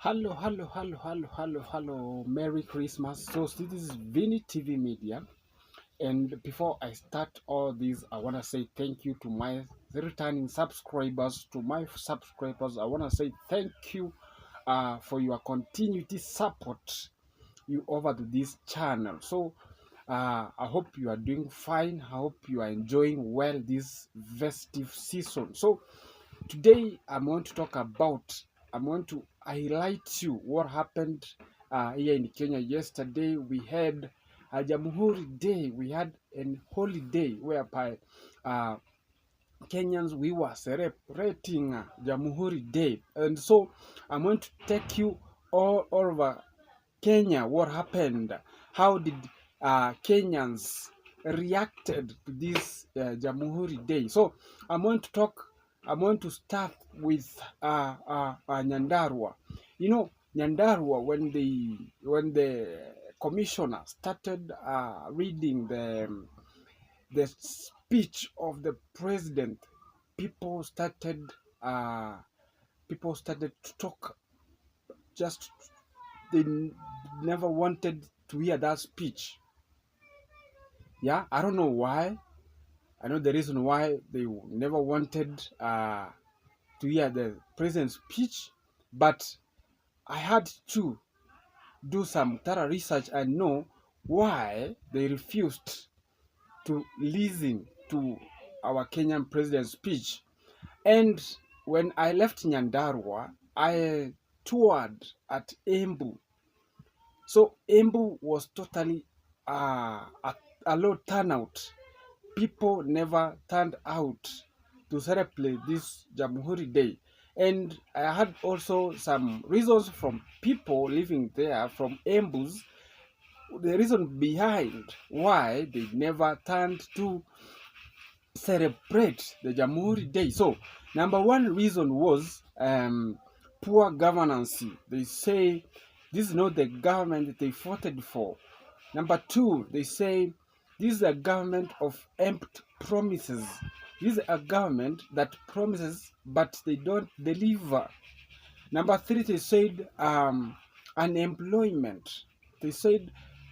Hello. Merry Christmas. So this is Vinny TV Media. And before I start all this, I want to say thank you to my returning subscribers. To my subscribers, I want to say thank you for your continuity support you over to this channel. So I hope you are doing fine. I hope you are enjoying well this festive season. So today I'm going to highlight you what happened here in Kenya yesterday. We had a Jamhuri Day. We had a holiday whereby uh, Kenyans we were celebrating Jamhuri Day, and so I'm going to take you all over Kenya. What happened? How did Kenyans reacted to this Jamhuri Day? So I'm going to talk. I'm going to start with Nyandarua. You know, Nyandarua, when the commissioner started reading the speech of the president, people started uh, people started to talk. Just they never wanted to hear that speech. Yeah, I don't know why. I know the reason why they never wanted to hear the president's speech, but I had to do some thorough research and know why they refused to listen to our Kenyan president's speech. And when I left Nyandarua, I toured at Embu. So Embu was totally a low turnout. People never turned out to celebrate this Jamhuri Day. And I had also some reasons from people living there from Embus, the reason behind why they never turned to celebrate the Jamhuri Day. So, number one reason was poor governance. They say this is not the government they voted for. Number two, they say this is a government of empty promises. This is a government that promises but they don't deliver. Number three, they said unemployment. They said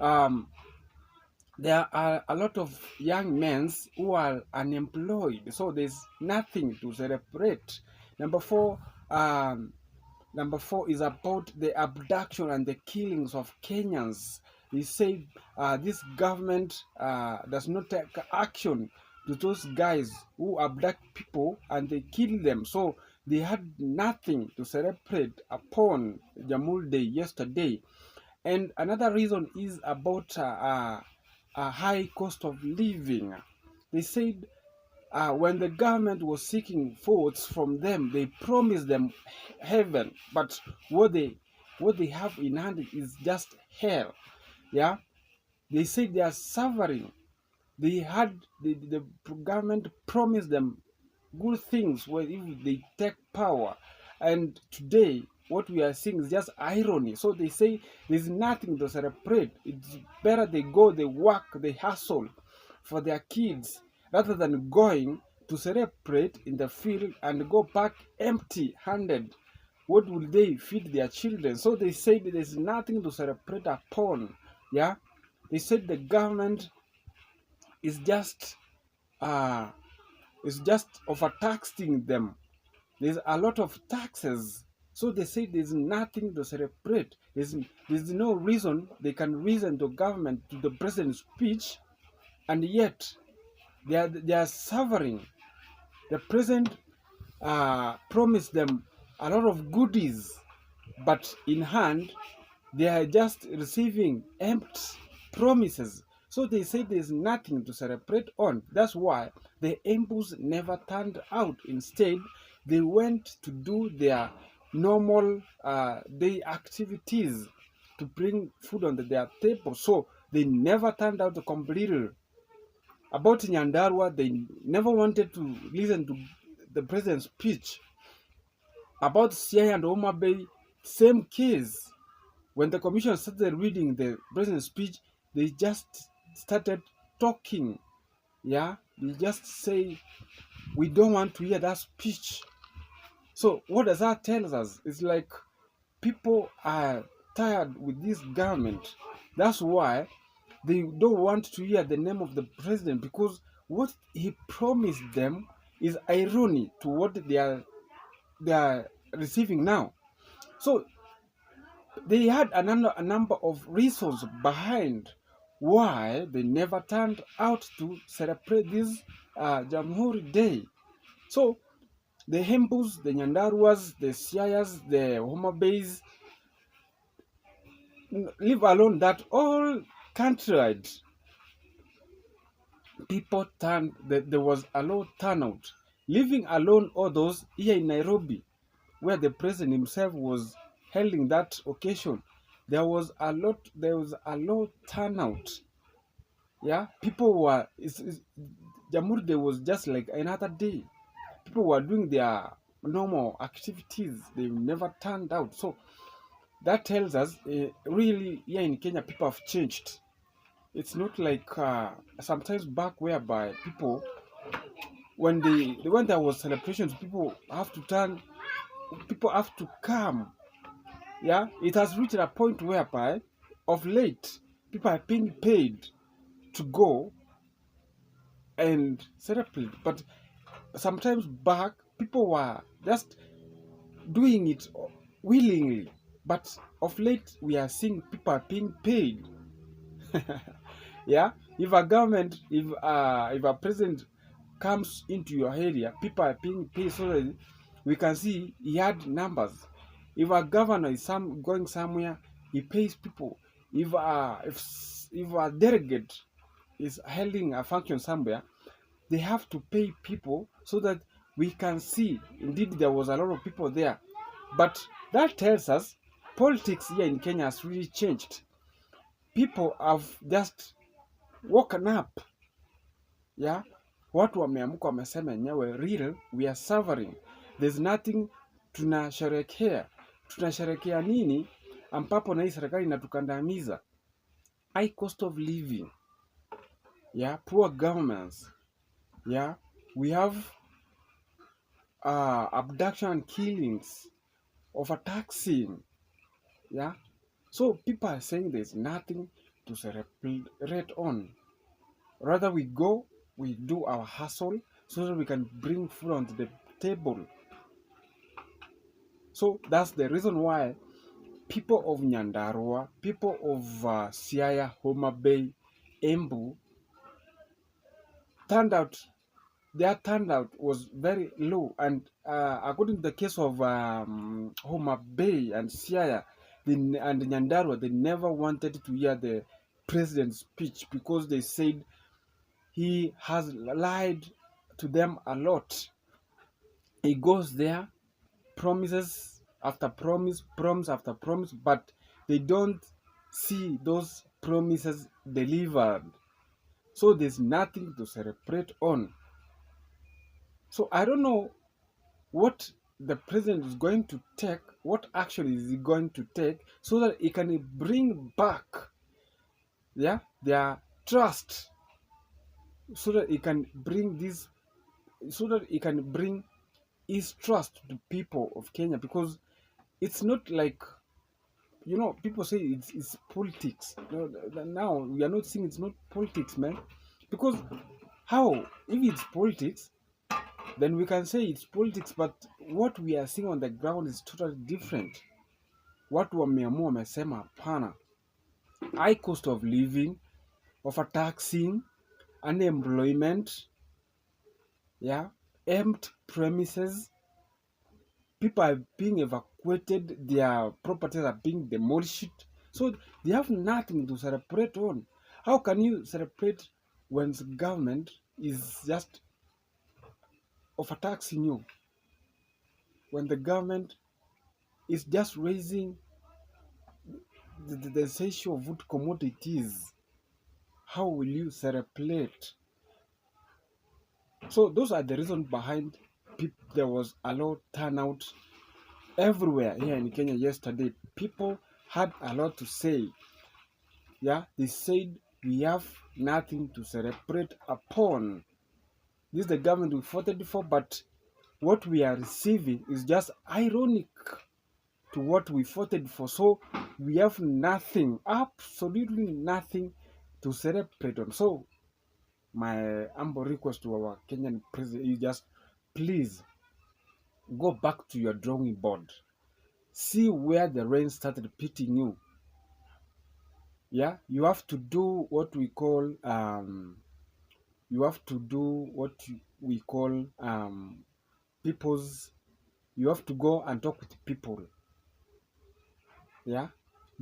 there are a lot of young men who are unemployed, so there's nothing to celebrate. Number four, is about the abduction and the killings of Kenyans. They say this government does not take action to those guys who abduct people and they kill them. So they had nothing to celebrate upon Jamhuri Day yesterday. And another reason is about a high cost of living. They said when the government was seeking votes from them, they promised them heaven, but what they have in hand is just hell. Yeah, they said they are suffering. They had the government promised them good things when if they take power, and today what we are seeing is just irony. So they say there's nothing to celebrate. It's better they go, they work, they hustle for their kids rather than going to celebrate in the field and go back empty-handed. What will they feed their children? So they say there's nothing to celebrate upon. Yeah, they said the government is just uh, overtaxing them. There's a lot of taxes. So they say there's nothing to celebrate. There's no reason they can reason to government to the president's speech, and yet they are suffering. The president promised them a lot of goodies, but in hand they are just receiving empty promises. So they say there's nothing to celebrate on. That's why the Embus never turned out. Instead, they went to do their normal day activities to bring food on their table. So they never turned out completely. About Nyandarua, they never wanted to listen to the president's speech. About Siaya and Homa Bay, same case. When the commission started reading the president's speech, they just started talking. Yeah, they just say, we don't want to hear that speech. So what does that tell us? It's like people are tired with this government. That's why they don't want to hear the name of the president, because what he promised them is irony to what they are receiving now. So they had a number of reasons behind why they never turned out to celebrate this Jamhuri Day. So the Embus, the Nyandaruas, the Siayas, the Homa Bays, leave alone that all countrywide people turned, there was a low turnout, leaving alone all those here in Nairobi, where the president himself was holding that occasion. There was a low turnout. Yeah, people were, Jamhuri Day was just like another day. People were doing their normal activities. They never turned out. So that tells us really here in Kenya people have changed. It's not like sometimes back whereby people, when there was celebrations, people have to come. Yeah, it has reached a point whereby of late people are being paid to go and celebrate. But sometimes back people were just doing it willingly. But of late we are seeing people are being paid. Yeah, if a president comes into your area, people are being paid so that we can see he had numbers. If a governor is going somewhere, he pays people. If a delegate is holding a function somewhere, they have to pay people so that we can see indeed there was a lot of people there. But that tells us politics here in Kenya has really changed. People have just woken up. Yeah, watu wameamka wamesema yenyewe real we are suffering. There's nothing tunasherekea. Tunasherekea nini ambapo na hii serikali inatukandamiza? High cost of living. Yeah, poor governments. Yeah, we have abduction and killings, overtaxing. Yeah, so people are saying there's nothing to celebrate on. Rather we do our hustle so that we can bring food onto the table. So that's the reason why people of Nyandarua, people of Siaya, Homa Bay, Embu, their turnout was very low. And according to the case of Homa Bay and Siaya and Nyandarua, they never wanted to hear the president's speech because they said he has lied to them a lot. He goes there, promises after promise, promise after promise, but they don't see those promises delivered. So there's nothing to celebrate on. So I don't know what the president is going to take, what action is he going to take so that he can bring back their trust, so that he can bring his trust to people of Kenya. Because it's not like, people say it's politics. Now we are not saying it's not politics, man. Because how, if it's politics, then we can say it's politics, but what we are seeing on the ground is totally different. Watu wameamua wamesema hapana. High cost of living, overtaxing, unemployment, empty premises, people are being evacuated, their properties are being demolished. So they have nothing to celebrate on. How can you celebrate when the government is just overtaxing you? When the government is just raising the essential of food commodities, how will you celebrate? So those are the reasons behind there was a lot turnout everywhere here in Kenya yesterday. People had a lot to say. They said we have nothing to celebrate upon. This is the government we voted for, but what we are receiving is just ironic to what we fought for. So we have nothing, absolutely nothing to celebrate on. So my humble request to our Kenyan president is just please go back to your drawing board. See where the rain started pitting you. Yeah, you have to do what we call people's. You have to go and talk with people. Yeah,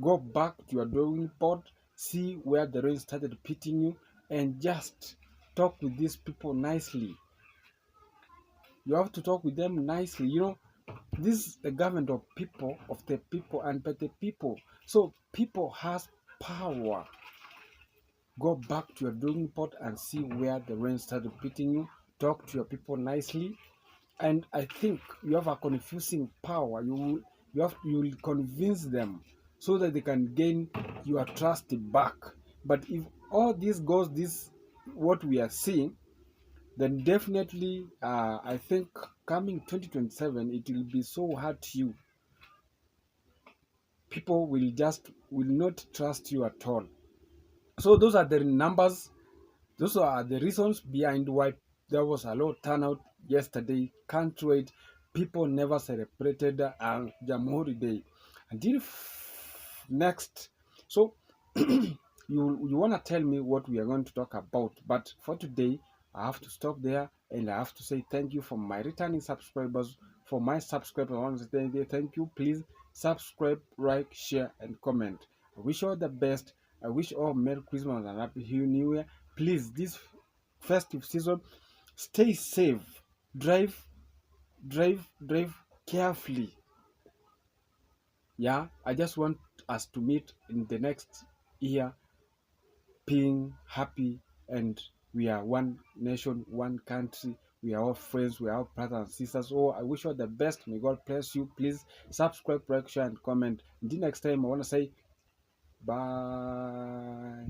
go back to your drawing board, see where the rain started pitting you, and just talk with these people nicely. You have to talk with them nicely. You know, this is the government of people, of the people, and by the people. So people has power. Go back to your drawing board and see where the rain started pitting you. Talk to your people nicely, and I think you have a confusing power. You will convince them so that they can gain your trust back. But if all this goes this what we are seeing, then definitely I think coming 2027 it will be so hard to you. People will not trust you at all. So those are the numbers. Those are the reasons behind why there was a low turnout yesterday. Can't wait. People never celebrated Jamhuri Day until next. So you want to tell me what we are going to talk about, but for today I have to stop there, and I have to say thank you for my returning subscribers. For my subscribers, I want to say thank you. Please subscribe, like, share, and comment. I wish you all the best. I wish all Merry Christmas and Happy New Year. Please, this festive season, stay safe. Drive carefully. Yeah, I just want us to meet in the next year being happy, and we are one nation, one country. We are all friends, we are all brothers and sisters. Oh, I wish you all the best. May God bless you. Please subscribe, like, share, and comment. Until next time, I want to say bye.